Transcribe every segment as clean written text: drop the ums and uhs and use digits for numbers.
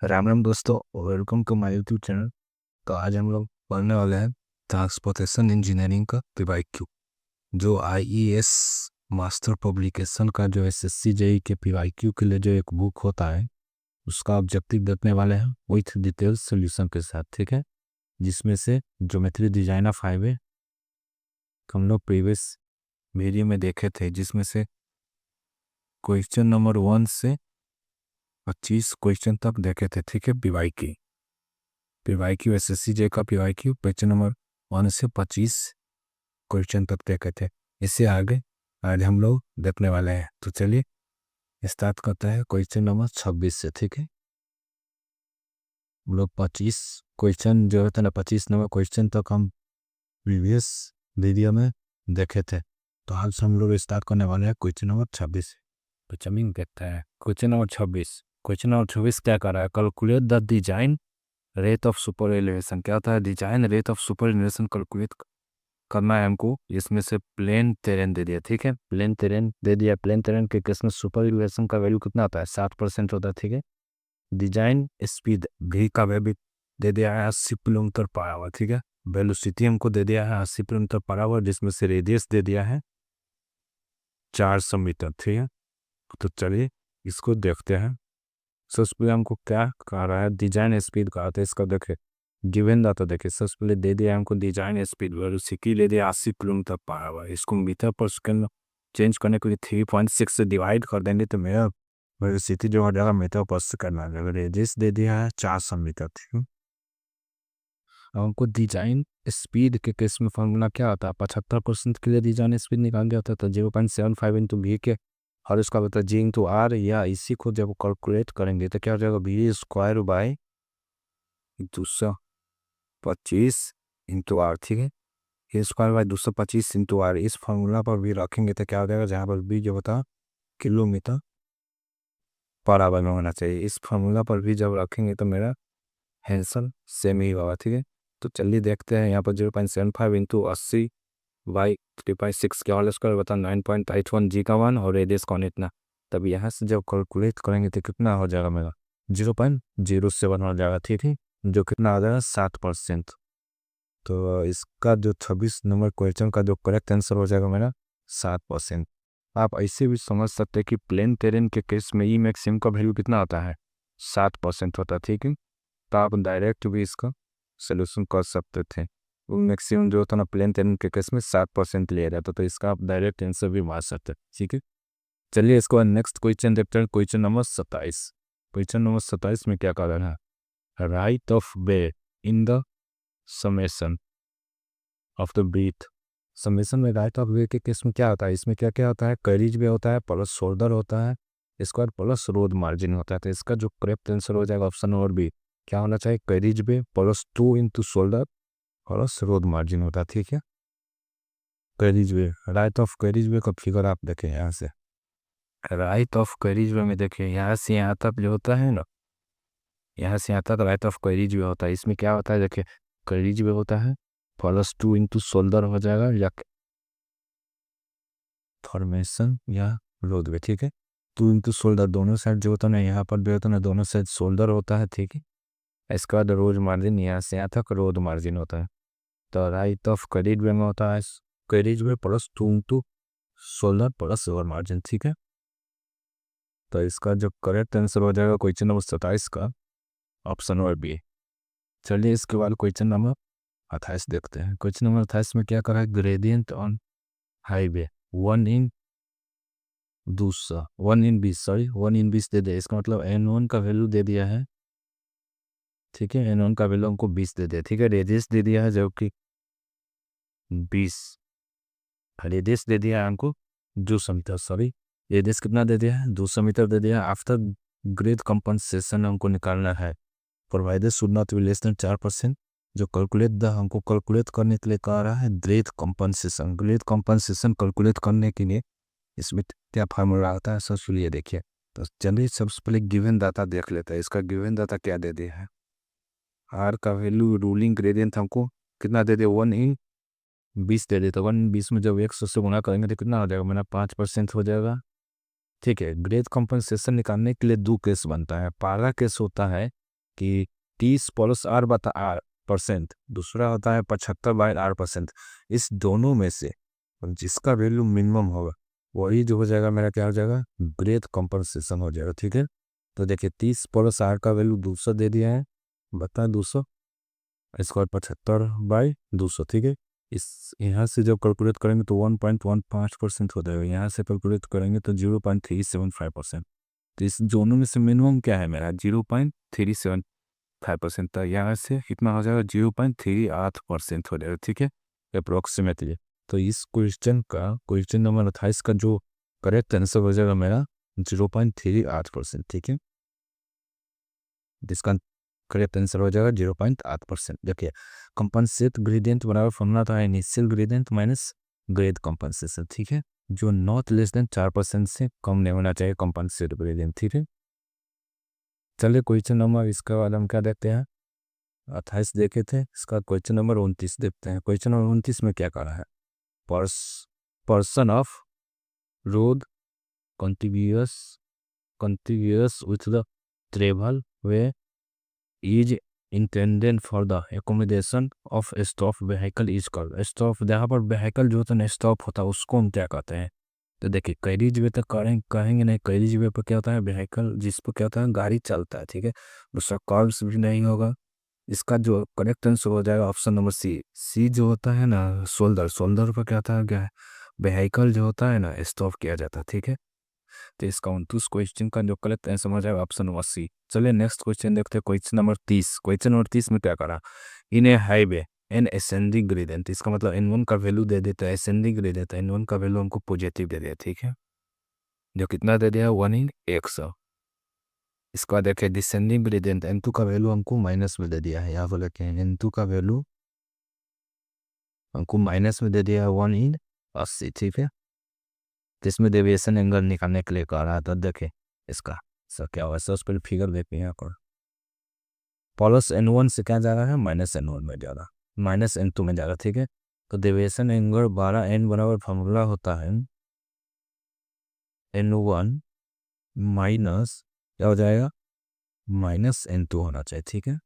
राम राम दोस्तों, welcome to my YouTube channel. तो आज हम लोग पढ़ने वाले हैं ट्रांसपोर्टेशन इंजीनियरिंग का पीवाईक्यू, जो आईईएस मास्टर पब्लिकेशन का जो एसएससी जेई के पीवाईक्यू के लिए जो एक बुक होता है, उसका ऑब्जेक्टिव देखने वाले हैं विथ डिटेल सोल्यूशन के साथ। ठीक है, जिसमें से ज्योमेट्री डिजाइन ऑफ हाईवे हम लोग प्रीवियस वीडियो में देखे थे, जिसमें से क्वेश्चन नंबर 1 से 25 क्वेश्चन तक देखे थे। ठीक है, पीवाईक्यू एसएससी जे का पीवाईक्यू क्वेश्चन नंबर 1 से 25 क्वेश्चन तक देखे थे। इससे आगे आज हम लोग देखने वाले हैं। तो चलिए स्टार्ट करते हैं क्वेश्चन नंबर 26 से। ठीक है, हम लोग 25 क्वेश्चन जो है ना, 25 नंबर क्वेश्चन तक हम प्रीवियस वीडियो में देखे थे। तो आज हम लोग स्टार्ट करने वाले हैं क्वेश्चन नंबर 26। तो चलिए देखते हैं क्वेश्चन नंबर 26। क्वेश्चन नंबर 26 क्या कर रहा है? Calculate the design rate of super elevation. क्या होता है? Design rate of super elevation calculate करना है हमको। इसमें से प्लेन टेरेन दे दिया। ठीक है, प्लेन टेरेन दे दिया। प्लेन टेरेन के केस में सुपर एलिवेशन का वैल्यू कितना होता है? 60% होता है। ठीक है, डिजाइन स्पीड भी का वैल्यू दे दिया है 80 किलोमीटर पर आवर। ठीक है, वेलोसिटी हमको दे दिया है 80 किलोमीटर पर आवर, जिसमें से रेडियस दे दिया है 400 मीटर। ठीक है, तो चलिए इसको देखते हैं। सबसे पहले हमको क्या कह रहा है? डिजाइन स्पीड का आता है। इसका देखे गिवन डाटा देखे, सबसे पहले दे दिया हमको डिजाइन स्पीड वेलोसिटी ले दिया 80 किलोमीटर पर आवर। इसको मीटर पर सेकंड चेंज करने के लिए 3.6 से डिवाइड कर देंगे तो मेरा वेलोसिटी जो हो जाएगा मीटर पर सेकंड आ जाएगा। रेडियस दे दिया है 400 मीटर। ठीक है, अब हमको डिजाइन स्पीड के केस में फॉर्मूला क्या होता है? 75% के लिए डिजाइन स्पीड निकाल दिया होता है तो 0.75 इंटू वी के और इसका बता जी इंटू आर, या इसी को जब कैलकुलेट करेंगे तो क्या हो जाएगा? V square by 225 into R. ठीक है, ये स्क्वायर बाई 225 इंटू आर इस फार्मूला पर भी रखेंगे तो क्या हो जाएगा? जहाँ पर भी जो होता किलोमीटर पर आवर में होना चाहिए, इस फार्मूला पर भी जब रखेंगे तो मेरा आंसर सेम ही होगा। ठीक है, तो चलिए देखते हैं। यहाँ पर 0.75 इंटू 80 बाई 3.6 के होल स्क्वायर बता 9.81 जी का 1 और रेडियस कौन इतना। तब यहाँ से जब कैलकुलेट करेंगे तो कितना हो जाएगा? मेरा 0.07 हो जाएगा। ठीक है, जो कितना आ जाएगा? 60%। तो इसका जो 26 नंबर क्वेश्चन का जो करेक्ट आंसर हो जाएगा मेरा 7%। आप ऐसे भी समझ सकते हैं कि प्लेन टेरेन के केस में ई मैक्सिमम का वैल्यू कितना होता है? 7% होता है। ठीक है, तो आप डायरेक्ट भी इसका सोल्यूशन कर सकते थे। वो मैक्सिमम जो होता ना प्लेन टेरेन के केस में 7% ले रहा था, तो इसका आप डायरेक्ट आंसर भी मार सकते हैं। ठीक है, चलिए इसको बाद नेक्स्ट क्वेश्चन देखते हैं। Question number 27। क्वेश्चन नंबर 27 में क्या कह रहा है? Right of way in the summation of the breadth. Summation में राइट ऑफ वे के केस में क्या होता है? इसमें क्या क्या होता है? कैरिज वे होता है, प्लस शोल्डर होता है, इसके बाद प्लस रोड मार्जिन होता है। तो इसका जो करेक्ट आंसर हो जाएगा ऑप्शन और बी। क्या होना चाहिए? Carriage way plus 2 into shoulder plus road margin होता है। ठीक है, carriage way, right of carriage way का फिगर आप देखें यहाँ से। राइट ऑफ कैरिज वे में देखिए यहाँ से यहाँ तक जो होता है ना, यहाँ से यहाँ तक राइट ऑफ कैरिज वे होता है। इसमें क्या होता है? देखिए कैरिज वे होता है प्लस 2 इंटू शोल्डर हो जाएगा या फॉर्मेशन या रोड वे। ठीक है, 2 इंटू शोल्डर दोनों साइड जो होता है ना, यहाँ पर भी होता है ना, दोनों साइड शोल्डर होता है। ठीक है, इसके बाद रोड मार्जिन, यहाँ से यहाँ तक रोड मार्जिन होता है। तो राइट ऑफ कैरिज वे में होता है carriage way plus 2 into shoulder plus road margin. ठीक है, तो इसका जो करेक्ट आंसर हो जाएगा क्वेश्चन नंबर 27 का ऑप्शन और बी। चलिए इसके बाद क्वेश्चन नंबर 28 देखते हैं। क्वेश्चन नंबर 28 में क्या करा है? ग्रेडियंट ऑन हाईवे 1 इन 1 इन 20 दे दिया। इसका मतलब N1 का वैल्यू दे दिया है। ठीक है, N1 का वैल्यू हमको 20 दे दिया। ठीक है, रेडियस दे दिया है जो कि 20, रेडियस दे दिया है हमको 200 मीटर। सॉरी, रेडियस कितना दे दिया है? 200 मीटर दे दिया। आफ्टर ग्रेड कंपनसेशन हमको निकालना है। Provided should not be less than 4%। जो कैलकुलेट द हमको कैलकुलेट करने के लिए कह रहा है grade compensation. Grade compensation calculate करने के लिए इसमें क्या फार्मूला आता है? सबसे पहले ये देखिए। तो चलिए सबसे पहले गिवन डाटा देख लेते हैं। इसका गिवन डाटा क्या दे दिया है? आर का वैल्यू रूलिंग ग्रेडियंट हमको कितना दे दिया? 1 इन 20 दे दिया। तो 1 इन 20 में जब 100 से गुना करेंगे तो कितना हो जाएगा? मेरा 5% हो जाएगा। ठीक है, ग्रेड कंपनसेशन निकालने के लिए दो केस बनता है। पहला केस होता है कि 30+r/r%, दूसरा होता है 75/r%। इस दोनों में से जिसका वैल्यू मिनिमम होगा वही जो हो जाएगा मेरा क्या हो जाएगा, ब्रेथ कंपनसेशन हो जाएगा। ठीक है, तो देखिए 30+r का वैल्यू 200 दे दिया है, बता 200, इसका 75/200। ठीक है, इस यहाँ से जब कैलकुलेट करेंगे तो 1.15% हो जाएगा, यहाँ से कैलकुलेट करेंगे तो 0.375%। तो इस दोनों में से मिनिमम क्या है मेरा, 0.375%। तो यहाँ से कितना हो जाएगा, 0.38% हो जाएगा। ठीक है, अप्रोक्सीमेटली। तो इस क्वेश्चन नंबर 28 का जो करेक्ट आंसर हो जाएगा मेरा 0.38%। ठीक है, जिसका करेक्ट आंसर हो जाएगा 0.8%। देखिए कंपनसेट ग्रेडियंट बराबर फॉर्मूला था initial gradient minus grade compensation. ठीक है, जो नॉट लेस देन 4% से कम नहीं होना चाहिए कंपनसेट ग्रेडियंट। ठीक है, चलिए क्वेश्चन नंबर इसके बाद हम क्या देखते हैं, 28 देखे थे, इसका क्वेश्चन नंबर 29 देखते हैं। क्वेश्चन नंबर 29 में क्या कहा है, person of road contiguous with the travel way is intended for the accommodation of a stop vehicle is called stop। जहाँ पर vehicle जो होता है स्टॉप होता है उसको हम क्या कहते हैं। तो देखिए कई जगह तक कहेंगे नहीं, कई जगह पर क्या होता है व्हीकल जिस पर क्या होता है गाड़ी चलता है। ठीक है, उसका कर्व्स भी नहीं होगा। इसका जो करेक्ट आंसर हो जाएगा ऑप्शन नंबर सी जो होता है ना, शोल्डर पर क्या होता है, क्या व्हीकल जो होता है ना स्टॉप किया जाता है। ठीक है, तो इसका 29 क्वेश्चन का जो करेक्ट आंसर हो जाएगा ऑप्शन नंबर सी। चलिए नेक्स्ट क्वेश्चन देखते हैं, क्वेश्चन नंबर 30। क्वेश्चन नंबर 30 में क्या करा, इन ए हाईवे एन असेंडिंग ग्रेडियंट, इसका मतलब n1 का वैल्यू दे देता है, असेंडिंग दे देता है, n1 का वैल्यू हमको पॉजिटिव दे दिया। ठीक है, जो कितना दे दिया 1/100। इसके बाद देखिए डिसेंडिंग ग्रेडियंट n2 का वैल्यू हमको माइनस में दे दिया है, यहाँ पर लिखे हैं n2 का वैल्यू हमको माइनस में दे दिया है 1/80। ठीक है, तो इसमें डेविएशन एंगल निकालने के लिए कह रहा था। देखे इसका सर क्या हुआ, सर उस पर फिगर देखते हैं यहाँ पर, प्लस n1 से क्या जा रहा है, माइनस n1 में जा रहा, माइनस n2 में जा रहा। ठीक है, तो डेविएशन एंगल 12n बराबर फॉर्मूला होता है n1 माइनस क्या हो जाएगा, माइनस n2 होना चाहिए। ठीक है,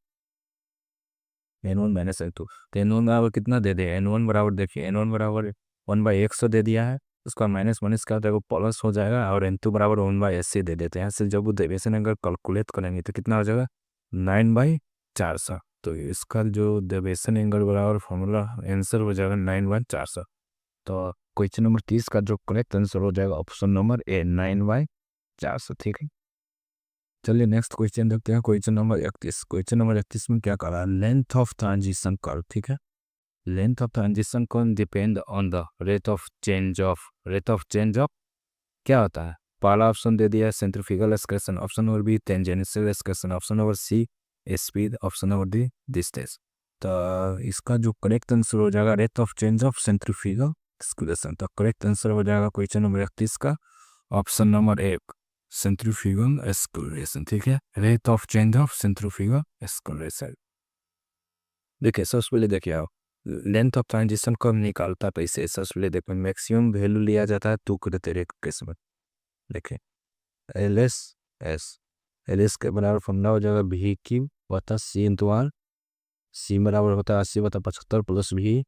n1 माइनस n2, तो n1 बराबर कितना दे दिया, n1 बराबर देखिए n1 बराबर 1/100 दे दिया है, उसका माइनस माइनस क्या हो जाएगा प्लस हो जाएगा, और n2 बराबर 1/80 दे देते हैं। यहाँ से जब वो डेविएशन एंगल कैलकुलेट करेंगे तो कितना हो जाएगा 9/400। तो इसका जो डेविएशन एंगल बराबर फॉर्मूला आंसर हो जाएगा 9/400। तो क्वेश्चन नंबर 30 का जो करेक्ट आंसर हो जाएगा ऑप्शन नंबर ए 9/400। ठीक है, चलिए नेक्स्ट क्वेश्चन देखते हैं, क्वेश्चन नंबर 31। क्वेश्चन नंबर 31 में क्या करा, लेंथ ऑफ ट्रांजिशन कर्व। ठीक है, length of transition curve depend on the rate of change of क्या होता है, पहला ऑप्शन दे दिया है centrifugal acceleration, option number B tangential acceleration, option number C speed, option number D distance. तो इसका जो करेक्ट आंसर हो जाएगा rate of change of centrifugal acceleration. तो करेक्ट आंसर हो जाएगा क्वेश्चन नंबर 31 का option number A centrifugal acceleration. ठीक है, rate of change of centrifugal excretion. देखिए सबसे पहले देखिए आप लेंथ ऑफ ट्रांजिशन कब निकालता है, तो इसे सबसे पहले देखो मैक्सिमम वैल्यू लिया जाता है 2 के तेरे केस में। देखिए एल एस के बराबर फॉर्मूला हो जाएगा भी क्यू बटा सी इंटू आर, सी बराबर होता है 80/75 प्लस भी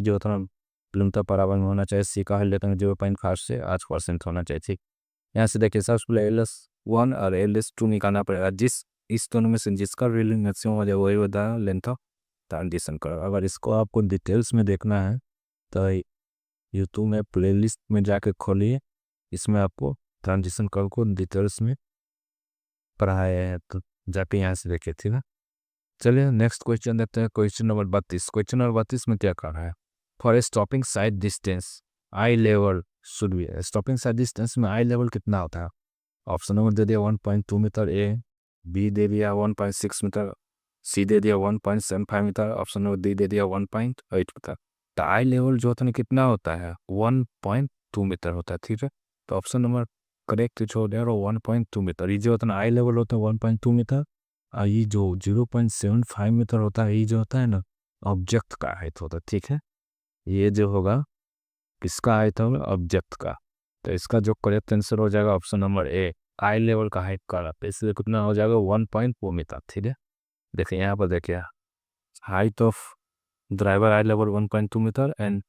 जो होता है किलोमीटर पर आवर में होना चाहिए, सी का हल लेते हैं 0.5 से 8% होना चाहिए। ठीक, यहाँ से देखिए सबसे पहले LS1 और LS2 निकालना पड़ेगा, इस दोनों में से जिसका वैल्यू मैक्सिमम हो जाए वही होता है लेंथ ऑफ ट्रांजिशन कर्व। अगर इसको आपको डिटेल्स में देखना है तो यूट्यूब में प्लेलिस्ट में जाके खोलिए, इसमें आपको ट्रांजिशन कर्व को डिटेल्स में पढ़ाया है, तो जाके यहाँ से देखिए। ठीक है, चलिए नेक्स्ट क्वेश्चन देखते हैं, क्वेश्चन नंबर 32। क्वेश्चन नंबर 32 में क्या कह रहा है, for a stopping side distance I level should be, stopping side distance में आई लेवल कितना होता है, ऑप्शन नंबर दे दिया 1.2 मीटर ए, बी दे दिया 1.6 मीटर, सी दे दिया 1.75 मीटर, ऑप्शन नंबर डी दे दिया 1.8 मीटर। तो आई लेवल जो होता है कितना होता है 1.2 मीटर होता है। ठीक है, तो ऑप्शन नंबर करेक्ट जो हो जाएगा 1.2 मीटर। ये जो होता है आई लेवल होता है 1.2 मीटर, और ये जो 0.75 मीटर होता है ये जो होता है ना ऑब्जेक्ट का हाइट होता है। ठीक है, ये जो होगा किसका हाइट होगा, ऑब्जेक्ट का। तो इसका जो करेक्ट आंसर हो जाएगा ऑप्शन नंबर ए आई लेवल का हाइट का, इसलिए कितना हो जाएगा 1.4 मीटर। ठीक है, देखिए यहाँ पर देखिए height of driver eye level 1.2 metre and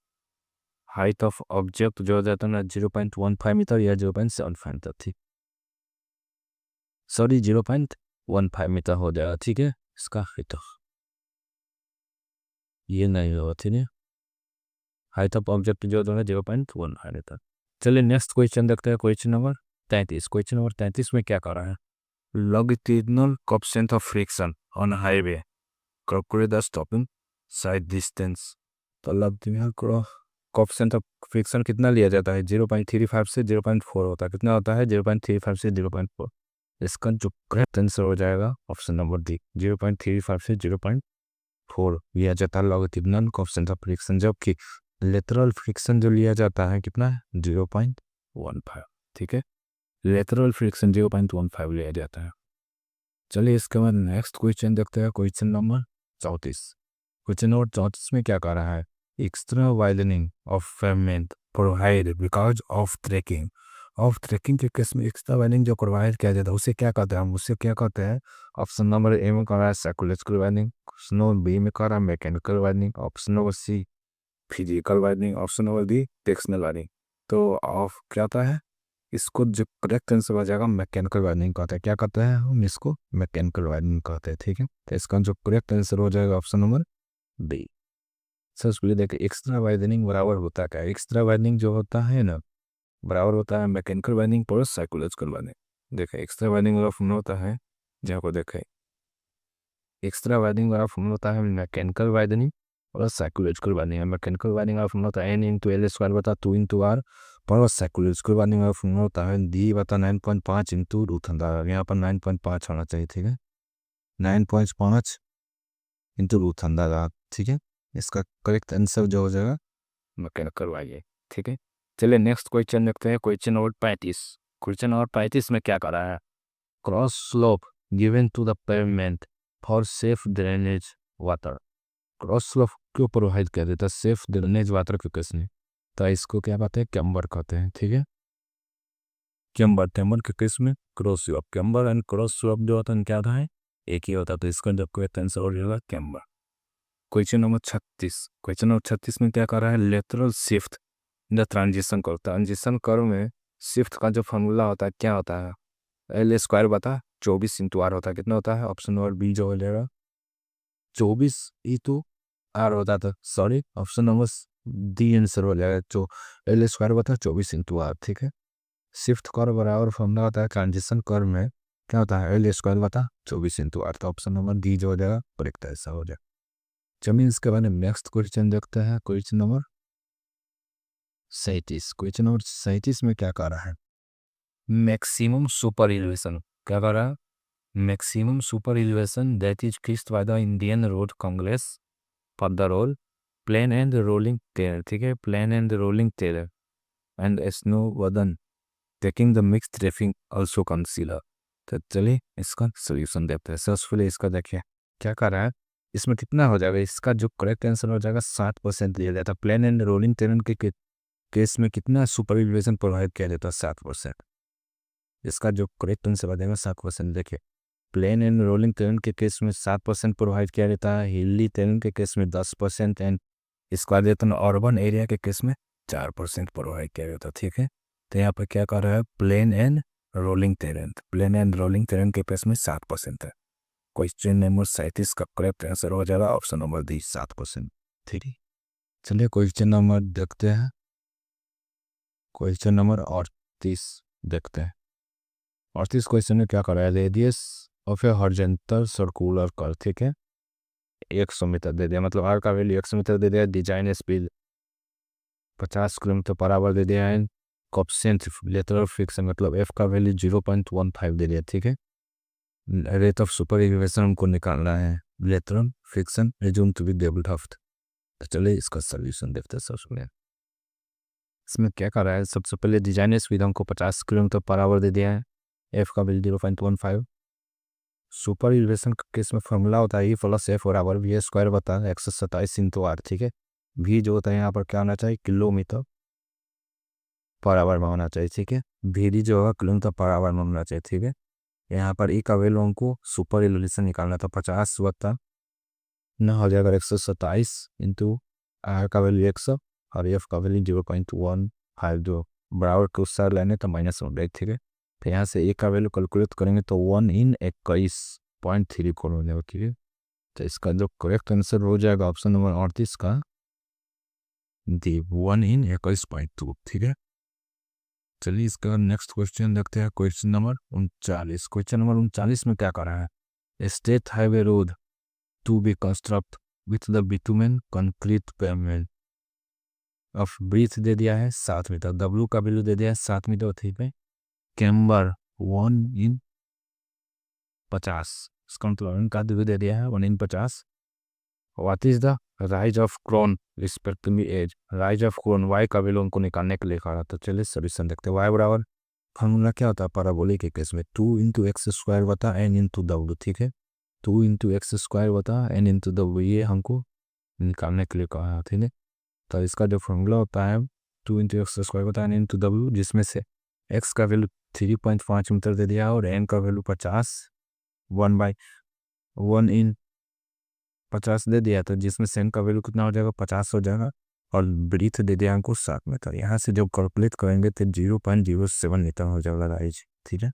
height of object जो हो जाता है ना 0.15 मीटर या 0.75 मीटर, ठीक, सॉरी 0.15 मीटर हो जाएगा, ठीक है। इसका हाइट ऑफ ये नहीं होगा, ठीक है। हाइट ऑफ ऑब्जेक्ट जो है 0.15 मीटर। चलिए नेक्स्ट क्वेश्चन देखते हैं, क्वेश्चन नंबर 33। क्वेश्चन नंबर 33 में क्या कर रहा है, longitudinal coefficient of friction on a highway, calculate the stopping side distance। तो longitudinal coefficient of friction कितना लिया जाता है, 0.35 से 0.4 होता है, कितना होता है 0.35 से 0.4। इसका जो करेक्ट आंसर हो जाएगा ऑप्शन नंबर डी, 0.35 से 0.4 लिया जाता है longitudinal coefficient of friction, जबकि लेटरल फ्रिक्शन जो लिया जाता है कितना है 0.15, ठीक है। लेटरल फ्रिक्शन 0.15 लिया जाता है। चलिए इसके बाद नेक्स्ट क्वेश्चन देखते हैं, क्वेश्चन नंबर 34। क्वेश्चन नंबर 34 में क्या कर रहा है, extra widening of pavement provide because of tracking. Of tracking के केस में एक्स्ट्रा वाइडनिंग जो प्रोवाइड किया जाता है उसे क्या कहते हैं, हम उसे क्या कहते हैं। ऑप्शन नंबर ए में कर रहा है psychological widening, option number B में कर रहा है mechanical widening, option number C physical widening, option number D technical widening. तो ऑफ क्या होता है, इसको जो करेक्ट आंसर हो जाएगा मैकेनिकल वाइडनिंग कहते हैं। क्या कहते हैं हम इसको, मैकेनिकल वाइडनिंग कहते हैं, ठीक है। तो इसका जो करेक्ट आंसर हो जाएगा ऑप्शन नंबर बी। सबसे पहले देखिए एक्स्ट्रा वाइडनिंग बराबर होता है क्या, एक्स्ट्रा वाइडनिंग जो होता है ना बराबर होता है mechanical widening plus psychological widening. देखिए एक्स्ट्रा वाइडनिंग वाला फॉर्मूला होता है, जहाँ को देखें एक्स्ट्रा वाइडनिंग वाला फॉर्मूला होता है मैकेनिकल वाइडनिंग और साइकोलॉजिकल वाइडनिंग। मैकेनिकल वाइडनिंग वाला फॉर्मूला होता है एन इंटू एल स्क्वायर बता 2 इंटू आर, पर साइकोलॉजिकल वाइडनिंग वाला फॉर्मूला होता है डी बता 9.5 इंटू रूट अंडर। यहाँ पर 9.5 होना चाहिए, ठीक है, 9.5 इंटू रूट अंडर, ठीक है। इसका करेक्ट आंसर जो हो जाएगा मैकेनिकल वाइडनिंग, ठीक है। चलिए नेक्स्ट क्वेश्चन देखते हैं, क्वेश्चन नंबर 35। क्वेश्चन नंबर 35 में क्या कर रहा है, cross slope given to the pavement for safe drainage water. Cross slope क्यों प्रोवाइड कर देता है सेफ ड्रेनेज वाटर के केस में, तो इसको क्या कहते हैं कैम्बर कहते हैं, ठीक है। कैम्बर कैम्बर के केस में cross slope, camber and cross slope जो होता है क्या होता है एक ही होता है, तो इसका जब करेक्ट आंसर हो जाएगा camber. Question number 36। Question number 36 में क्या कर रहा है, lateral shift in the transition curve. Transition curve में शिफ्ट का जो फॉर्मूला होता है क्या होता है, एल स्क्वायर बता 24 इंटू आर होता है, कितना होता है ऑप्शन नंबर बी जो हो जाएगा 24 इंटू आर होता था, sorry option number D answer हो जाएगा, जो एल स्क्वायर बता 24 इंटू आर, ठीक है। शिफ्ट कर बराबर फॉर्मूला होता है ट्रांजिशन कर में क्या होता है एल स्क्वायर बता 24 इंटू आर, तो ऑप्शन नंबर डी जो हो जाएगा करेक्ट ऐसा हो जाएगा। चलिए इसके बाद नेक्स्ट क्वेश्चन देखते हैं, क्वेश्चन नंबर 37। क्वेश्चन नंबर 37 में क्या कर रहा है, मैक्सिमम सुपर एलिवेशन क्या कर रहा है, maximum super elevation that is fixed by the Indian Road Congress for the roll plain and rolling terrain, ठीक है, plain and rolling terrain and snow वदन taking the mix traffic also considered. तो चलिए इसका सोल्यूशन देते हैं। सबसे इसका देखिए क्या कर रहा है, इसमें कितना हो जाएगा, इसका जो करेक्ट आंसर हो जाएगा 7% दिया जाता है। प्लेन एंड रोलिंग टेरेन के केस में कितना सुपर एलिवेशन प्रोवाइड किया जाता है 7%। इसका जो करेक्ट आंसर हो जाएगा 7%। देखिए प्लेन एंड रोलिंग टेरेन के केस में 7% प्रोवाइड किया जाता है, हिली टेरेन के केस में 10% एंड इसका देता है अर्बन एरिया के केस में 4% प्रोवाइड किया जाता है, ठीक है। तो यहाँ पर क्या कर रहा है plain and rolling terrain, plain and rolling terrain के केस में 7% है। क्वेश्चन नंबर 37 का करेक्ट आंसर हो जाएगा ऑप्शन नंबर डी 7%, ठीक है। चलिए क्वेश्चन नंबर देखते हैं, क्वेश्चन नंबर 38 देखते हैं। 38 क्वेश्चन में क्या कर रहा है, radius of A horizontal circular curve, ठीक है, 100 मीटर दे दिया, मतलब आर का वैल्यू 100 मीटर दे दिया, design speed 50 kilometre per hour दे दिया है, कोएफिशिएंट लेटरल फ्रिक्शन मतलब एफ का वैल्यू 0.15 दे दिया, ठीक है। रेट ऑफ सुपर एलिवेशन हमको निकालना है, lateral friction assume to be double half. तो चलिए इसका सोल्यूशन देखते हैं। सबसे पहले इसमें क्या कर रहा है, सबसे पहले डिजाइन स्पीड हमको 50 किलोमीटर पर आवर दे दिया है, एफ का वैल्यू 0.15। सुपर एलिवेशन के केस में फॉर्मूला होता है ई प्लस एफ बराबर वी स्क्वायर बता 127 इंटू आर, ठीक है। वी जो होता है यहाँ पर क्या होना चाहिए किलोमीटर पर आवर में होना चाहिए, ठीक है। वी डी जो होगा किलोमीटर पर आवर में होना चाहिए, ठीक है। यहाँ पर ए का वैल्यू हमको सुपर रिजोल्यूशन निकालना था 50 बता न हो जाएगा 127 इंटू आर का वैल्यू 100 और एफ का वैल्यू 0.152 बराबर के उस सार लेने तो -1 ठीक है। तो यहाँ से ए का वैल्यू कैलकुलेट करेंगे तो 1 इन 21.3 करोड़ हो जाएगा ठीक है। तो इसका जो करेक्ट आंसर हो जाएगा ऑप्शन नंबर 38 का दी 1 इन 21.2 ठीक है। चलिए इसका नेक्स्ट क्वेश्चन देखते हैं क्वेश्चन नंबर 39। क्वेश्चन नंबर 39 में क्या कर रहा है state highway road to be construct with the bitumen concrete pavement of breadth दे दिया है 7 मीटर, डब्ल्यू का वैल्यू दे दिया है 7 मीटर ठीक है। कैम्बर 1 इन 50 इसका मतलब का दे दिया है 1 in 50। What is the rise of crown respectively as, rise of crown Y का वैल्यू उनको निकालने के लिए कहा था। चलिए सोल्यूशन देखते हैं। वाई बराबर फॉर्मूला क्या होता है पैराबोलिक के केस में 2 इंटू एक्स स्क्वायर बता एन इंटू डब्ल्यू ठीक है। 2 इंटू एक्स स्क्वायर बता एन इंटू डब्ल्यू ये हमको निकालने के लिए कहा ठीक है। तो इसका जो फॉर्मूला होता है 2 इंटू एक्स स्क्वायर बता एन इंटू डब्ल्यू, जिसमें से एक्स का वैल्यू 3.5 मीटर दे दिया और एन का वैल्यू 50 1/1 इन 50 दे दिया, तो जिसमें से एन का वैल्यू कितना हो जाएगा 50 हो जाएगा और ब्रीथ दे दिया हमको 7 मीटर। यहाँ से जब कैलकुलेट करेंगे तो 0.07 मीटर हो जाएगा राइज ठीक है।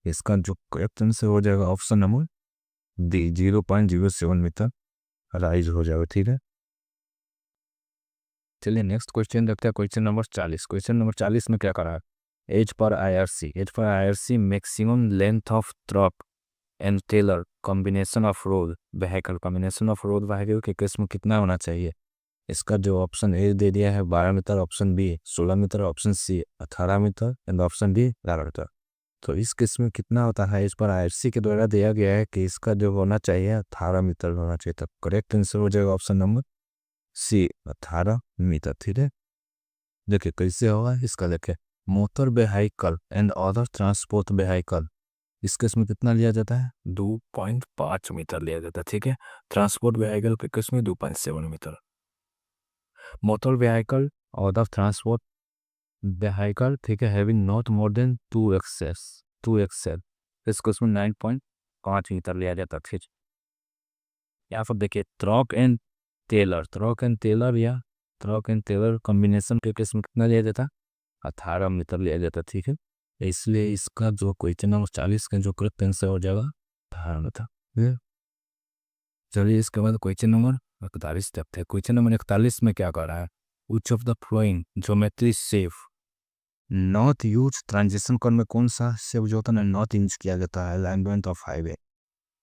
इसका जो करेक्ट आंसर हो जाएगा option number D 0.07 metre rise हो जाएगा ठीक है। चलिए नेक्स्ट क्वेश्चन देखते हैं क्वेश्चन नंबर 40। क्वेश्चन नंबर 40 में क्या करा है एज पर IRC maximum length of truck and trailer combination of road vehicle, combination of road vehicle के केस में कितना होना चाहिए। इसका जो ऑप्शन ए दे दिया है 12 metre, option B 16 metre, option C 18 metre and option D 11 metre. तो इस केस में कितना होता है इस पर आईआरसी के द्वारा दिया गया है कि इसका जो होना चाहिए 18 मीटर होना चाहिए। तो करेक्ट आंसर हो जाएगा ऑप्शन नंबर सी 18 मीटर ठीक है। देखिए कैसे होगा इसका, देखिए motor vehicle and other transport vehicle इस केस में कितना लिया जाता है 2.5 मीटर लिया जाता है ठीक है। ट्रांसपोर्ट व्हीकल के केस में 2.7 metre. Motor vehicle other transport vehicle ठीक है having not more than 2 axle इस केस में 9.5 मीटर लिया जाता है ठीक। यहाँ पर देखिए ट्रक एंड टेलर कॉम्बिनेशन के केस में कितना लिया जाता 18 मीटर लिया जाता ठीक है। इसलिए इसका जो क्वेश्चन नंबर 40 का जो करेक्ट आंसर हो जाएगा 18 मीटर। चलिए इसके बाद क्वेश्चन नंबर 41 देखते हैं। क्वेश्चन नंबर 41 में क्या कर रहा है which of the flowing geometry shape not use transition curve में कौन सा शेप जो होता है नॉट यूज किया जाता है अलाइनमेंट ऑफ हाईवे।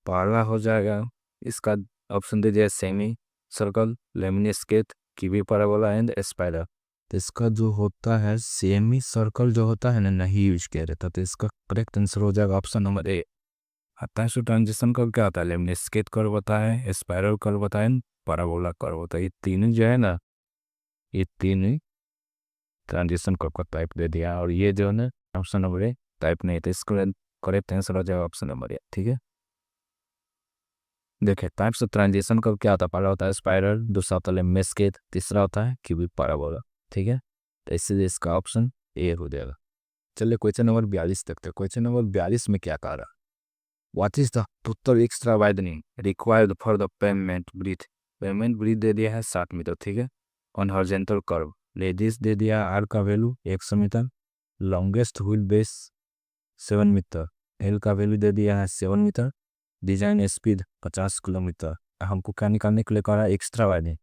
पहला हो जाएगा इसका ऑप्शन दे दिया सेमी सर्कल, लेमिनेस्केट, कीवी पैराबोला एंड स्पाइरल। तो इसका जो होता है सेमी सर्कल जो होता है ना नहीं यूज किया जाता, तो इसका करेक्ट आंसर हो जाएगा ऑप्शन नंबर ए। आता है ट्रांजिशन कर्व क्या होता है लेमिनेस्केट कर्व होता है, स्पाइरल कर्व होता है, पैराबोला कर्व होता है। ये तीन जो है ना ये तीन ट्रांजिशन कर्व का टाइप दे दिया और ये जो है ना ऑप्शन नंबर ए टाइप नहीं, तो इसका करेक्ट आंसर हो जाएगा ऑप्शन नंबर ए ठीक है। देखिए टाइप्स ऑफ ट्रांजिशन कर्व क्या होता है, पहला होता है स्पाइरल, दूसरा होता है लेमिनेस्केट, तीसरा होता है क्यूबिक पैराबोला ठीक है। तो इसलिए इसका ऑप्शन ए हो जाएगा। चलिए क्वेश्चन नंबर 42 देखते हैं। क्वेश्चन नंबर 42 में क्या कह रहा है what is the total extra widening required for the pavement breadth दे दिया है 7 मीटर ठीक है। ऑन हॉरिजॉन्टल कर्व रेडियस दे दिया आर का value 100 metre, longest wheel base 7 metre, L का वैल्यू दे दिया है 7 मीटर, डिजाइन स्पीड 50 किलोमीटर। हमको क्या निकालने के लिए कह रहा है एक्स्ट्रा वाइडनिंग।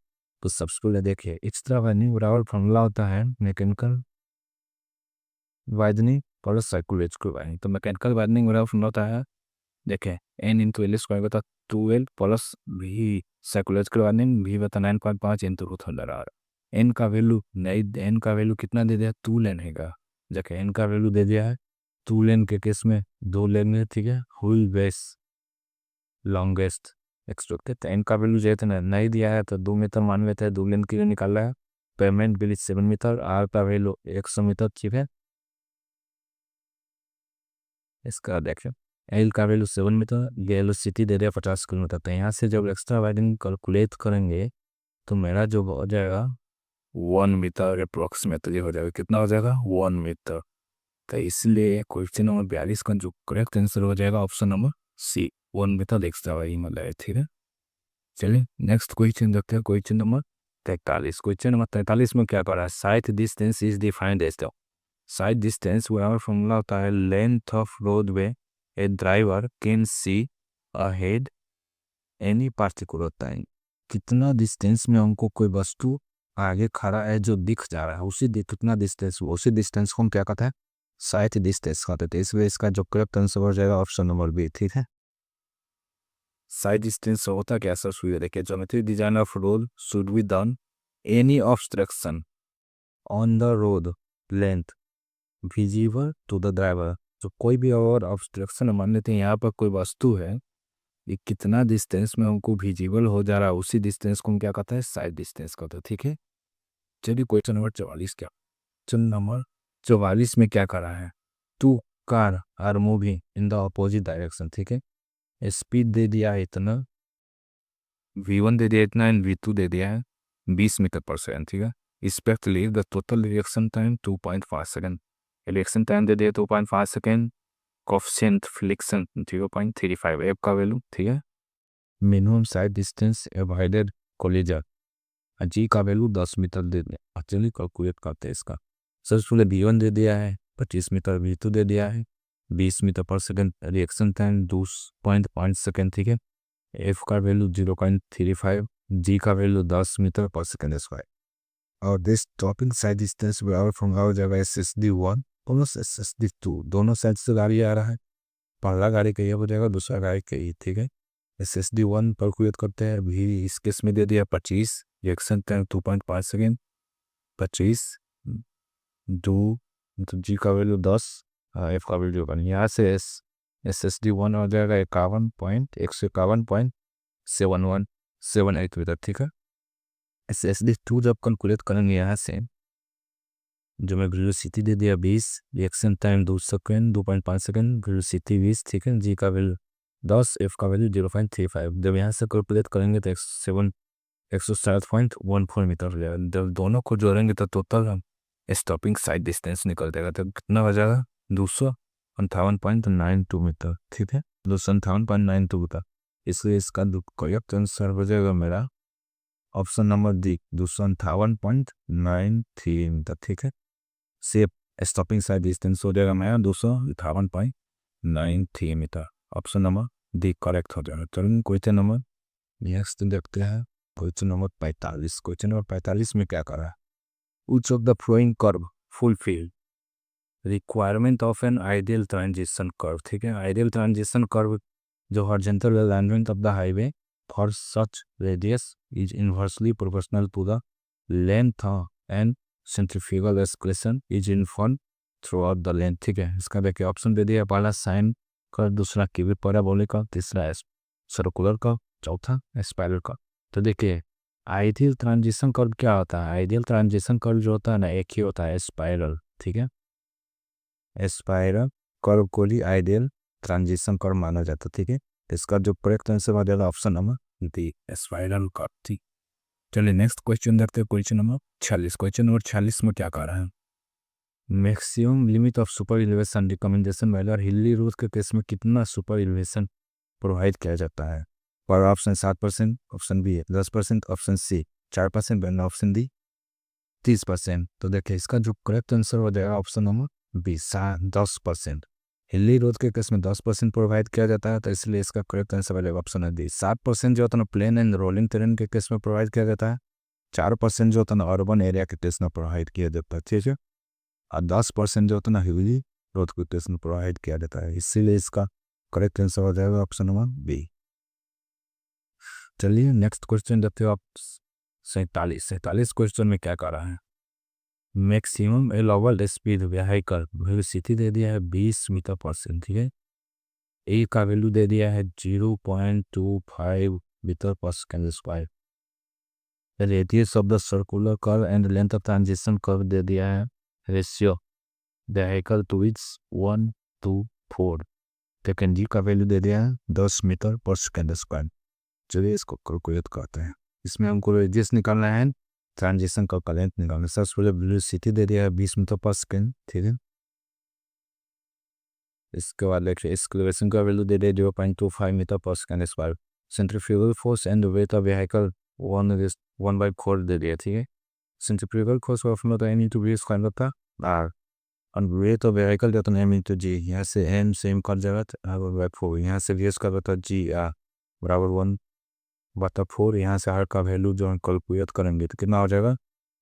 तो सबसे पहले देखिए एक्स्ट्रा वाइडनिंग बराबर फॉर्मूला होता है mechanical widening plus psychological widening. तो मैकेनिकल वाइडनिंग बराबर फॉर्मूला होता है देखिए एन इंटू एल स्क्वायर बता 2l plus V, psychological widening V बता 9.5 into root under R. N का वैल्यू कितना दे दिया 2 लेन है, देखिए एन का वैल्यू दे दिया है 2 लेन के केस में 2 लेन है ठीक है। Wheel base longest extracted N का वैल्यू जो है नहीं दिया है तो 2 मीटर मान लेते हैं, 2 लेन के लिए निकाला है। पेमेंट बिल 7 मीटर, आर का वैल्यू 100 मीटर ठीक है। इसका देखिए एल का वैल्यू 7 मीटर, वेलोसिटी दे दिया 50 किलोमीटर। तो यहाँ से जब एक्स्ट्रा वाइडनिंग कैलकुलेट करेंगे तो मेरा जो हो जाएगा 1 मीटर अप्रोक्सीमेटली हो जाएगा। कितना हो जाएगा 1 मीटर तो इसलिए क्वेश्चन नंबर 42 का जो करेक्ट आंसर हो जाएगा option number C 1 metre extra वही मतलब है। ठीक है, चलिए नेक्स्ट क्वेश्चन देखते हैं। Question number 43। क्वेश्चन नंबर 43 में क्या कर रहा है, sight distance is defined as the sight distance वहाँ फॉर्मूला होता है length of roadway a driver can see ahead any particular time. कितना डिस्टेंस में हमको कोई वस्तु आगे खड़ा है जो दिख जा रहा है, कितना डिस्टेंस, उसी डिस्टेंस को हम क्या कहते हैं, साइट डिस्टेंस कहते हैं। इसलिए इसका जो करेक्ट आंसर हो जाएगा ऑप्शन नंबर बी। ठीक है, साइड डिस्टेंस होता क्या सर, सुविधा देखिए, geometry design of road should be done any obstruction on the road length visible to the driver. जो कोई भी और ऑब्स्ट्रक्शन मान लेते हैं, यहाँ पर कोई वस्तु है, ये कितना डिस्टेंस में हमको विजिबल हो जा रहा है, उसी डिस्टेंस को हम क्या कहते हैं, साइड डिस्टेंस कहते हैं। ठीक है, चलिए क्वेश्चन नंबर 44 क्या, क्वेश्चन नंबर 44 में क्या करा है, two car are moving in the opposite direction. ठीक है, स्पीड दे दिया है इतना, v1 दे दिया इतना एंड v2 दे दिया है 20 मीटर पर सेकेंड। ठीक है, expect leave the total reaction time 2.5 second, reaction time दे दिया 2.5 सेकेंड, कोफिशिएंट फ्रिक्शन 0.35, एफ का वैल्यू। ठीक है, minimum sight distance avoided collision, G का वैल्यू 10 मीटर दे दिया। चलिए कैलकुलेट करते हैं इसका। सबसे v1 दे दिया है 25 मीटर, v2 दे दिया है 20 metre per second, reaction time 2.5 second. ठीक है, एफ का वैल्यू 0.35, जी का value 10 metre per second square, और दिस टॉपिंग साइड डिस्टेंस बराबर फॉर्मूला हो जाएगा SSD1 प्लस SSD2। दोनों साइड से गाड़ी आ रहा है, पहला गाड़ी का ये हो जाएगा, दूसरा गाड़ी का ये। ठीक है, SSD1 कैलकुलेट करते हैं, भी इस केस में दे दिया 25, रिएक्शन टाइम 2.5 सेकेंड, 25 2 तो जी का वैल्यू 10, एफ का वैल्यू का यहाँ से SSD1 हो जाएगा 51.7178 मीटर। ठीक है, SSD2 जब कैलकुलेट करेंगे यहाँ से, जो मैं वेलोसिटी दे दिया 20, reaction time 2 second 2.5 second, velocity 20। ठीक है, जी का वैल्यू 10, एफ का वैल्यू 0.35। जब यहाँ से कैलकुलेट करेंगे तो 107.14 मीटर हो जाएगा। जब दोनों को जोड़ेंगे तो टोटल हम स्टॉपिंग साइड डिस्टेंस निकल जाएगा, तो कितना हो जाएगा 258.92 मीटर। ठीक है, 258.92 मीटर। इसलिए इसका करेक्ट आंसर हो जाएगा मेरा ऑप्शन नंबर डी 258.93 मीटर। ठीक है, सेफ स्टॉपिंग साइड डिस्टेंस हो जाएगा मेरा 258.93 metre. Option number D correct हो जाएगा। चलिए क्वेश्चन नंबर नेक्स्ट देखते हैं, क्वेश्चन नंबर 45। क्वेश्चन नंबर 45 में क्या करा है, which of the following curve fulfill requirement of an ideal transition curve। ठीक है, आइडियल ट्रांजिशन कर्व जो horizontal alignment of the highway for such radius is inversely proportional to the length and centrifugal acceleration is uniform throughout the length. ठीक है, इसका देखिए option दे दिया, पहला साइन कर्व, दूसरा क्यूबिक पैराबोलिक कर्व, तीसरा सर्कुलर कर्व, चौथा स्पाइरल कर्व। तो देखिए आइडियल ट्रांजिशन कर्व क्या होता है, आइडियल ट्रांजिशन कर्व जो होता है ना, एक ही होता है स्पाइरल। ठीक है, स्पाइरल कर्व को ही आइडियल ट्रांजिशन कर्व माना जाता है। ठीक है, इसका जो करेक्ट आंसर हो जाएगा option number D spiral curve. ठीक, चलिए नेक्स्ट क्वेश्चन देखते हैं, क्वेश्चन नंबर 46। क्वेश्चन नंबर 46 में क्या कर रहा है, maximum limit of super elevation recommendation value और हिली रोड के केस में कितना सुपर एलिवेशन प्रोवाइड किया जाता है। पर option 7%, option B 10%, option C 4% and option D 30%। तो देखिए इसका जो करेक्ट आंसर हो जाएगा ऑप्शन नंबर बी 10%। हिली रोड के केस में 10% प्रोवाइड किया जाता है, तो इसलिए इसका करेक्ट आंसर हो जाएगा ऑप्शन डी। 7% जो होता है ना प्लेन एंड रोलिंग टेरेन के केस में प्रोवाइड किया जाता है, 4% जो होता है ना अर्बन एरिया के केस में प्रोवाइड किया जाता है। ठीक है, और 10% जो होता है ना हिली रोड के केस में प्रोवाइड किया जाता है, इसीलिए इसका करेक्ट आंसर हो जाएगा ऑप्शन नंबर बी। चलिए नेक्स्ट क्वेश्चन देखते हो आप, 47 क्वेश्चन में क्या कर रहा है, maximum allowable speed vehicle velocity दे दिया है 20 मीटर पर सेकेंड। ठीक है, ए का वैल्यू दे दिया है 0.25 metre per second square, radius of the circular curve and length of transition curve दे दिया है ratio vehicle to its 1:4। Second G का वैल्यू दे दिया है 10 मीटर पर सेकेंड स्क्वायर। चलिए इसको कैलकुलेट करते हैं, इसमें हमको रेडियस निकालना है, ट्रांजिशन का लेंथ निकालना है। सबसे पहले वेलोसिटी दे दिया है 20 मीटर पर सेकेंड। ठीक है, इसके बाद देखिए एक्सक्लेवेशन का value they they 0.25 metre per second square. Centrifugal force and weight of vehicle 1/4 दे दिया, ठीक है। सेंट्रीफ्यूगल फोर्स का फॉर्मूला तो m इंटू v स्क्वायर होता है और वेट ऑफ व्हीकल जो तो m इंटू g, यहाँ से m सेम कर जाएगा 1/4, यहाँ से v स्क्वायर होता g बराबर 1/4, यहाँ से r का वैल्यू जो हम कैलकुलेट करेंगे तो कितना हो जाएगा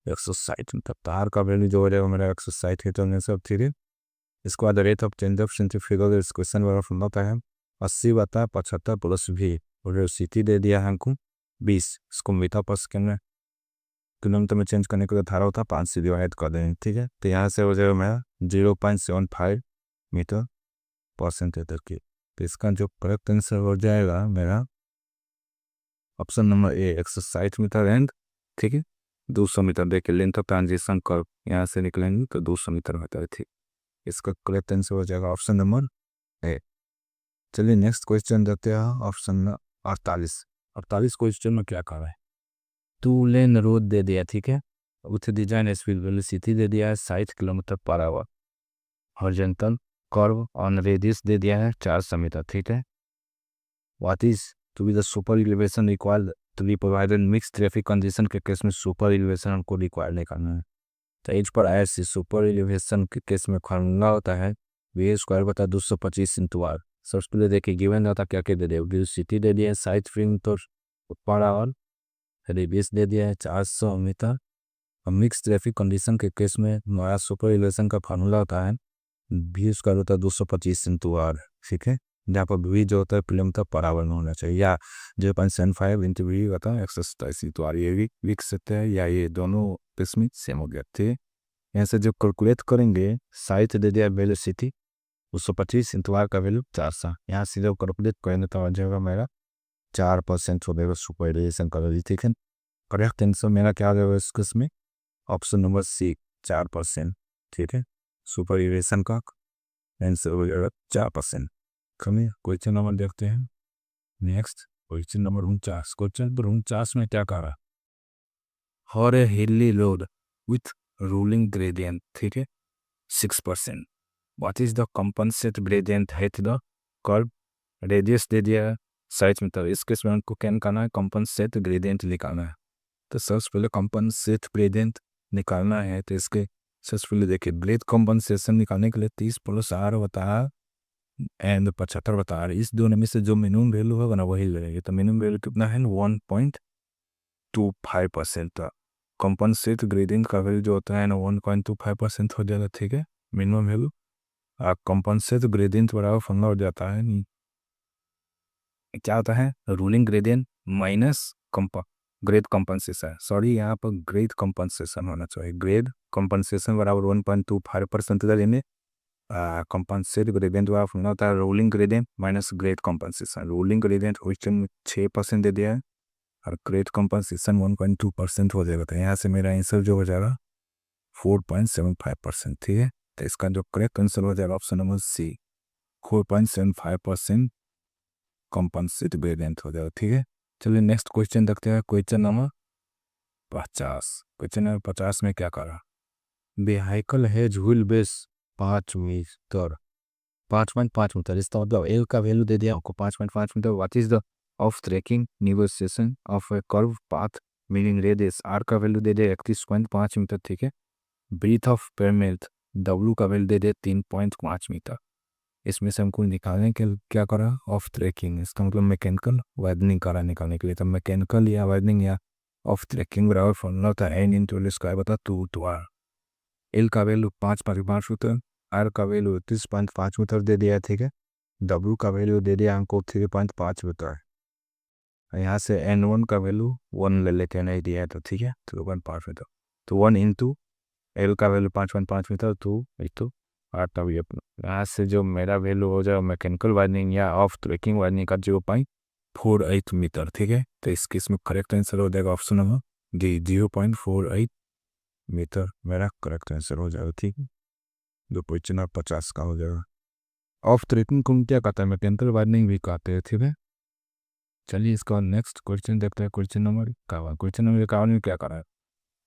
160, मतलब तार का वैल्यू जो हो जाएगा मेरा 160 के चलने से। अब ठीक है, इसके बाद rate of change of centrifugal इस क्वेश्चन वाला फॉर्मूला होता है 80/75 प्लस v, और वेलोसिटी दे दिया है हमको 20, इसको मीटर पर सेकेंड में किलोमीटर में चेंज करने के लिए धारा होता है 5 से डिवाइड कर देंगे, ठीक है। तो यहाँ से हो जाएगा मेरा 0.75 मीटर पर सेंटीमीटर की। तो इसका जो करेक्ट आंसर हो जाएगा मेरा option number A 160 metre and, ठीक है 200 मीटर। देखिए लेंथ ऑफ ट्रांजिशन कर्व यहाँ से निकलेंगे तो 200 मीटर होता है, ठीक। इसका करेक्ट आंसर हो जाएगा ऑप्शन नंबर ए। चलिए नेक्स्ट क्वेश्चन देखते हैं, ऑप्शन 48 क्वेश्चन में क्या कर रहा है। 2 लेन रोड दे दिया, ठीक है, उसे डिजाइन स्पीड वेलोसिटी दे दिया है 60 kilometre per hour, horizontal curve on radius दे दिया है 400 मीटर, ठीक है। What is to be the super elevation required to be provided mix traffic condition के केस में सुपर एलिवेशन हमको रिक्वायर नहीं करना है। तो as per IRC super elevation के केस में फॉर्मूला होता है वी स्क्वायर बटा 225 इंटू आर। सबसे पहले देखिए गिवन होता क्या क्या दे दिया, वेलोसिटी दे दिया है 60 किलोमीटर पर आवर, रेडियस दे दिया है 400 मीटर, और मिक्स ट्रैफिक कंडीशन के केस में हमारा सुपर एलिवेशन का फार्मूला होता है वी स्क्वायर होता है 225 इंटू आर, ठीक है, जहाँ पर वी जो होता है किलोमीटर पर आवर में होना चाहिए, या 0.75 इंटू वी होता है 127 इंटू आर। ये भी लिख सकते हैं या ये दोनों किस्में सेम हो गया, ठीक है। यहाँ से जो कैलकुलेट करेंगे 60 दे दिया वेलोसिटी, 225 इंटू आर का वैल्यू 400, यहाँ से जो कैलकुलेट करेंगे तो आ जाएगा मेरा 4% हो जाएगा सुपर एलिवेशन का वैल्यू, ठीक है। करेक्ट आंसर मेरा क्या आ जाएगा इस केस में ऑप्शन नंबर सी 4%, ठीक है। सुपर एलिवेशन का आंसर हो जाएगा 4%। कमी क्वेश्चन नंबर देखते हैं नेक्स्ट, क्वेश्चन नंबर 49 में क्या कहा, हॉर ए हिली रोड विथ रूलिंग ग्रेडियंट, ठीक है 6%, what is the compensate gradient at the curve, radius दे दिया 60 मीटर। इस केस में हमको क्या करना है, कंपनसेट ग्रेडियंट निकालना है। तो सबसे पहले कंपनसेट ग्रेडियंट निकालना है, तो इसके सबसे पहले देखिए ब्रेथ कंपनसेशन निकालने के लिए 30 प्लस आर बता एंड 75 बता रहा है, इस दोनों में से जो मिनिमम वैल्यू होगा ना वही लगेगा। तो मिनिमम वैल्यू कितना है 1.25%। तो कंपनसेट ग्रेडियंट का वैल्यू जो होता है ना 1.25% हो जाएगा, ठीक है मिनिमम वैल्यू। कंपनसेट ग्रेडियंट बराबर फंगा हो जाता है, क्या होता है ruling gradient minus grade compensation, sorry यहाँ पर ग्रेड कंपनसेशन होना चाहिए, ग्रेड कंपनसेशन बराबर 1.25% लेने कंपनसेट ग्रेडियंट वाला फॉर्मूला होता है rolling gradient minus grade compensation. Rolling gradient question में 6% दे दिया है और ग्रेड कंपनसेशन 1.2% हो जाएगा। तो यहाँ से मेरा आंसर जो हो जाएगा 4.75%, ठीक है। तो इसका जो करेक्ट आंसर हो जाएगा option number C 4.75% compensate gradient हो जाएगा, ठीक है। चलिए नेक्स्ट क्वेश्चन देखते हैं, क्वेश्चन नंबर 50। क्वेश्चन नंबर 50 में क्या करा, व्हीकल है व्हील बेस 5 मीटर 5.5 मीटर, इसका मतलब एल का वैल्यू दे दिया आपको 5.5 metre. What is the of tracking negotiation of a curve path meaning radius, R का वैल्यू दे दिया 31.5 मीटर, ठीक है। ब्रीथ ऑफ पेरमेल्थ डब्ल्यू का वैल्यू दे दिया 3.5 मीटर। इसमें से हमको निकालने के क्या करा ऑफ ट्रैकिंग, इसका मतलब मैकेनिकल वाइडनिंग करा निकालने के लिए। तो मैकेनिकल या वाइडनिंग या ऑफ ट्रैकिंग बराबर फॉर्मूला होता है एन इंटू एल स्क्वायर बटा 2 टू आर। एल का वैल्यू 5.5 मीटर, आर का वैल्यू 30.5 मीटर दे दिया, ठीक है। डब्ल्यू का वैल्यू दे दिया हमको 3.5 मीटर, यहाँ से N1 का वैल्यू 1 ले लेते नहीं दिया है तो ठीक है 3.5 मीटर। तो 1 इंटू एल का वैल्यू 5.5 मीटर 2 इंटू आर का भी अपना, यहाँ से जो मेरा वैल्यू हो जाए मैकेनिकल वाइडनिंग या ऑफ ट्रैकिंग वाइडनिंग का 0.48 मीटर, ठीक है। तो इस केस में करेक्ट आंसर हो जाएगा ऑप्शन नंबर डी 0.48 मीटर मेरा करेक्ट आंसर हो जाएगा, ठीक है। जो क्वेश्चन आप 50 का हो जाएगा। ऑफ ट्रैकिंग को क्या कहता है, मैकेनिकल वाइडनिंग भी कहते हैं, ठीक है। चलिए इसका नेक्स्ट क्वेश्चन देखते हैं, क्वेश्चन नंबर 51। क्वेश्चन नंबर 51 में क्या कर रहा है,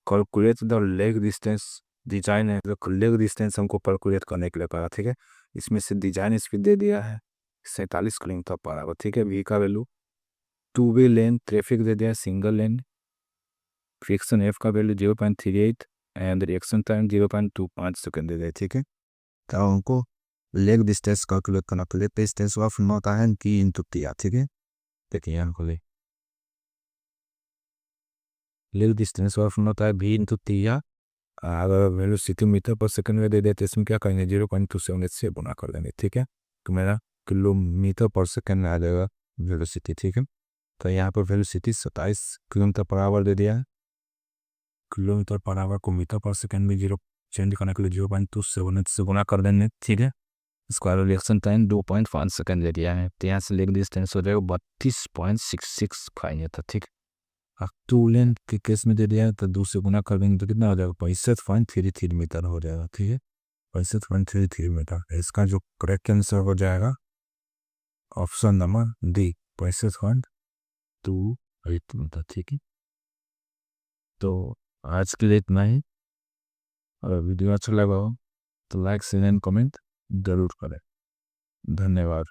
calculate the leg distance design है, तो लेग डिस्टेंस हमको कैलकुलेट करने के लिए कहा, ठीक है। इसमें से डिजाइन स्पीड दे दिया है 47 किलोमीटर पर आवर। ठीक है, वी का वैल्यू 2 वे लेन ट्रैफिक दे दिया है, सिंगल लेन। फ्रिक्शन एफ का value 0.38 and reaction time 0.25 second दे दिया। ठीक है, तो उनको लेग डिस्टेंस कैलकुलेट करना के लिए डिस्टेंस ऑफ होता है की इंटू टी आर। ठीक है, देखिए यहाँ को लेग डिस्टेंस ऑफ होता है भी इंटू टी आर। अगर वेलोसिटी मीटर पर सेकंड में दे देते इसमें क्या करेंगे 0.278 से गुना कर देंगे। ठीक है, तो मेरा किलोमीटर पर सेकंड में आ जाएगा वेलोसिटी। ठीक है, तो यहाँ पर वेलोसिटी 27 किलोमीटर पर आवर दे दिया है। किलोमीटर पर आवर को मीटर पर सेकंड में जीरो चेंज करने के लिए 0.278 से गुना कर देंगे। ठीक है, स्क्वायर रिएक्शन टाइम 2.5 सेकंड दे दिया है, तो यहाँ से लेग डिस्टेंस हो जाएगा 32.665 मीटर। ठीक है, टू लेन के केस में दे दिया है तो 2 से गुना कर देंगे तो कितना हो जाएगा 65.33 मीटर हो जाएगा। ठीक है, 65.33 मीटर। इसका जो करेक्ट आंसर हो जाएगा ऑप्शन नंबर डी 65.28 मीटर। ठीक है, तो आज के लिए इतना ही। अगर वीडियो अच्छा लगा हो तो लाइक शेयर एंड कमेंट जरूर करें। धन्यवाद।